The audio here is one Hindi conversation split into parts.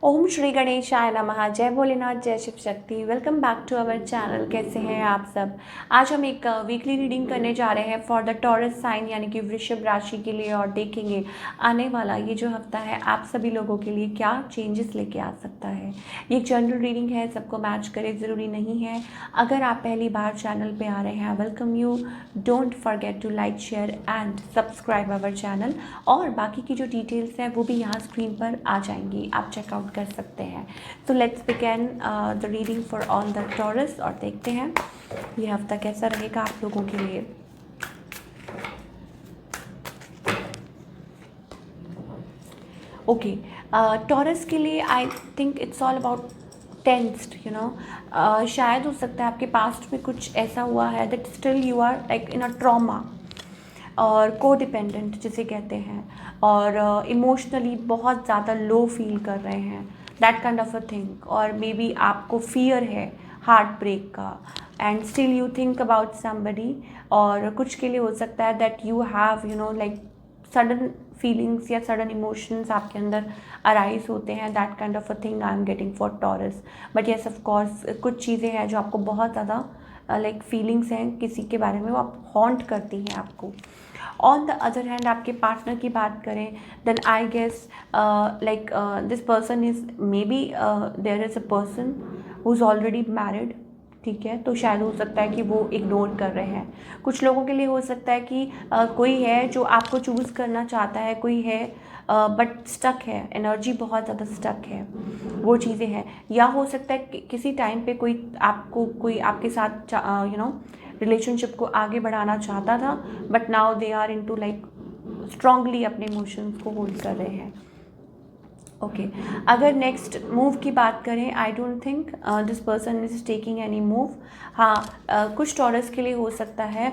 ओम श्री गणेशाय नमः। जय भोलेनाथ, जय Shiv Shakti. Welcome back to our channel. कैसे हैं आप सब। आज हम एक वीकली रीडिंग करने जा रहे हैं फॉर द टॉरस साइन यानी कि वृषभ राशि के लिए, और देखेंगे आने वाला ये जो हफ्ता है आप सभी लोगों के लिए क्या चेंजेस लेके आ सकता है। ये एक जनरल रीडिंग है, सबको मैच करे ज़रूरी नहीं है। अगर आप पहली बार चैनल पर आ रहे हैं, welcome you. Don't forget to like, share and subscribe our channel. और बाकी की जो डिटेल्स हैं वो भी यहाँ स्क्रीन पर आ जाएंगी, आप चेकआउट कर सकते हैं। तो let's begin the reading for all the taurus, और देखते हैं ये हफ्ता कैसा रहेगा आप लोगों के लिए। ओके, टॉरस के लिए I think it's all about tensed, you know. शायद हो सकता है आपके पास्ट में कुछ ऐसा हुआ है that still you are like in a trauma, और को डिपेंडेंट जिसे कहते हैं, और इमोशनली बहुत ज़्यादा लो फील कर रहे हैं, that kind of a thing. और मे बी आपको फियर है हार्ट ब्रेक का, and still you think about somebody. और कुछ के लिए हो सकता है that you have you know like sudden feelings या सडन इमोशंस आपके अंदर अराइज होते हैं, that kind of a thing I am getting for taurus. But yes of course कुछ चीज़ें हैं जो आपको बहुत ज़्यादा लाइक फीलिंग्स हैं किसी के बारे में, वो आप हॉन्ट करती हैं आपको। ऑन द अदर हैंड आपके पार्टनर की बात करें, then I guess like this person is may be there is a person who is already married, ठीक है। तो शायद हो सकता है कि वो इग्नोर कर रहे हैं। कुछ लोगों के लिए हो सकता है कि कोई है जो आपको चूज़ करना चाहता है, कोई है बट स्टक है, एनर्जी बहुत ज़्यादा स्टक है, वो चीज़ें हैं। या हो सकता है कि किसी टाइम पे कोई आपके साथ यू नो रिलेशनशिप को आगे बढ़ाना चाहता था, but now they are into like strongly अपने इमोशंस को होल्ड कर रहे हैं। ओके, अगर नेक्स्ट मूव की बात करें, I don't think this person is taking any move. हाँ, कुछ टॉरस के लिए हो सकता है,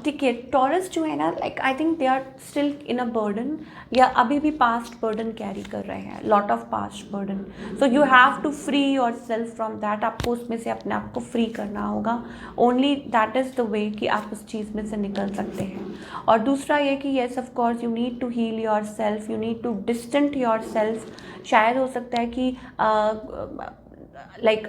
ठीक है। टॉरस जो है ना, like I think they are still in a burden, या अभी भी पास्ट बर्डन कैरी कर रहे हैं, lot of past burden. So you have to free yourself from that. आपको उसमें से अपने आप को फ्री करना होगा। Only that is the way कि आप उस चीज़ में से निकल सकते हैं। और दूसरा ये कि yes of course you need to heal yourself, you need to distant yourself. शायद हो सकता है कि like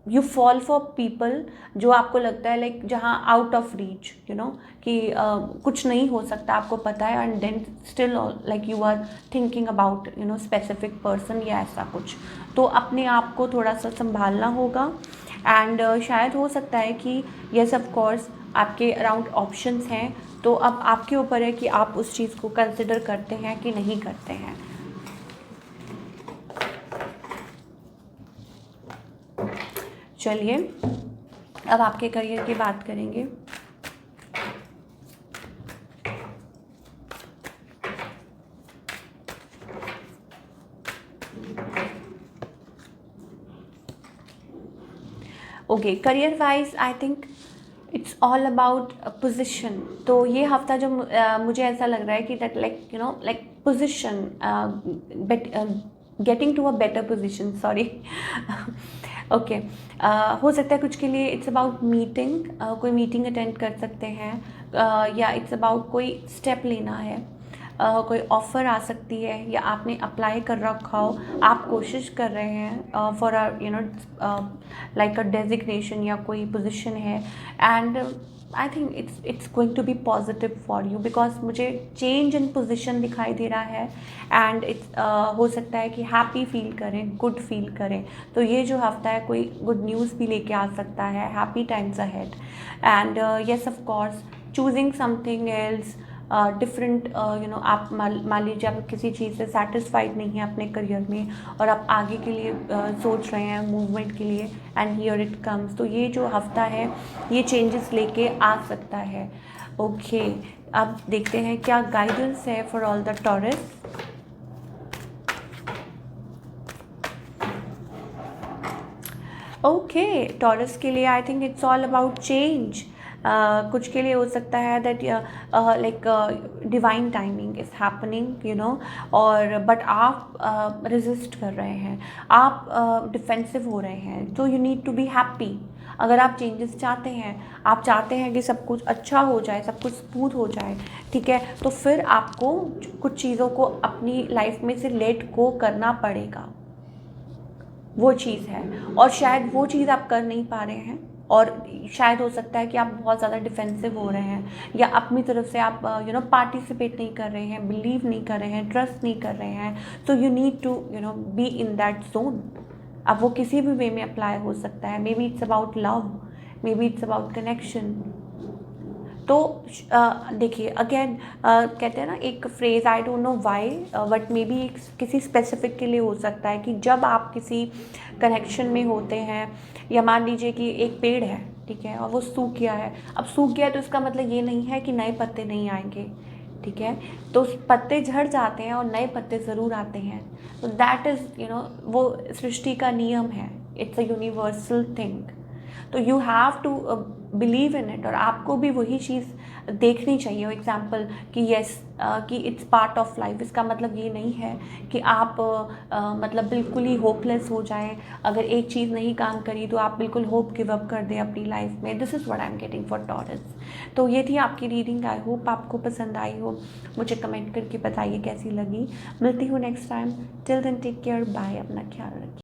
you fall for people जो आपको लगता है लाइक जहाँ out of reach, you know, कि कुछ नहीं हो सकता, आपको पता है, and then still like you are thinking about you know specific person या ऐसा कुछ। तो अपने आप को थोड़ा सा संभालना होगा। एंड शायद हो सकता है कि येस ऑफ कोर्स आपके अराउंड ऑप्शंस हैं, तो अब आपके ऊपर है कि आप उस चीज़ को कंसिडर करते हैं कि नहीं करते हैं। चलिए, अब आपके करियर की बात करेंगे। Okay, career wise I think it's all about position. तो ये हफ्ता जो मुझे ऐसा लग रहा है कि that like you know like position, getting to a better position, sorry. Okay, हो सकता है कुछ के लिए इट्स अबाउट मीटिंग, कोई मीटिंग अटेंड कर सकते हैं, या इट्स अबाउट कोई स्टेप लेना है, कोई ऑफ़र आ सकती है, या आपने अप्लाई कर रखा हो, आप कोशिश कर रहे हैं for a you know like a designation या कोई पोजीशन है। And I think it's going to be positive for you, because मुझे चेंज इन पोजीशन दिखाई दे रहा है। एंड इट्स हो सकता है कि हैप्पी फील करें, गुड फील करें। तो ये जो हफ्ता है कोई गुड न्यूज़ भी लेके आ सकता है, happy times ahead. And yes of course choosing something else different, you know, आप मान लीजिए आप किसी चीज़ से सेटिस्फाइड नहीं हैं अपने करियर में, और आप आगे के लिए सोच रहे हैं मूवमेंट के लिए, एंड हियर इट कम्स। तो ये जो हफ्ता है ये चेंजेस लेके आ सकता है। ओके, अब देखते हैं क्या गाइडेंस है for all the Taurus. Okay, Taurus के लिए I think it's all about change. कुछ के लिए हो सकता है that like divine timing is happening, you know, और बट आप रेजिस्ट कर रहे हैं, आप डिफेंसिव हो रहे हैं। तो you need to be happy. अगर आप चेंजेस चाहते हैं, आप चाहते हैं कि सब कुछ अच्छा हो जाए, सब कुछ स्मूथ हो जाए, ठीक है, तो फिर आपको कुछ चीज़ों को अपनी लाइफ में से लेट गो करना पड़ेगा। वो चीज़ है, और शायद वो चीज़ आप कर नहीं पा रहे हैं, और शायद हो सकता है कि आप बहुत ज़्यादा डिफेंसिव हो रहे हैं, या अपनी तरफ से आप पार्टिसिपेट नहीं कर रहे हैं, बिलीव नहीं कर रहे हैं, ट्रस्ट नहीं कर रहे हैं। So you need to be in that zone. अब वो किसी भी वे में अप्लाई हो सकता है। May be it's about love, may be it's about connection. तो देखिए अगेन, कहते हैं ना एक phrase, I don't know why, but may be किसी स्पेसिफिक के लिए हो सकता है कि जब आप किसी कनेक्शन में होते हैं, या मान लीजिए कि एक पेड़ है, ठीक है, और वो सूख गया है। अब सूख गया है तो इसका मतलब ये नहीं है कि नए पत्ते नहीं आएंगे, ठीक है। तो पत्ते झड़ जाते हैं और नए पत्ते ज़रूर आते हैं। तो दैट इज़ वो सृष्टि का नियम है, इट्स अ यूनिवर्सल थिंग। तो you have to believe in it, और आपको भी वही चीज़ देखनी चाहिए। एग्जाम्पल कि यस, कि इट्स पार्ट ऑफ लाइफ। इसका मतलब ये नहीं है कि आप मतलब बिल्कुल ही होपलेस हो जाएं। अगर एक चीज़ नहीं काम करी तो आप बिल्कुल होप गिव अप कर दें अपनी लाइफ में। This is what I am getting for taurus. तो ये थी आपकी रीडिंग। आई होप आपको पसंद आई हो। मुझे कमेंट करके बताइए कैसी लगी। मिलती हूँ next time. Till then take care, bye, अपना ख्याल रखिए।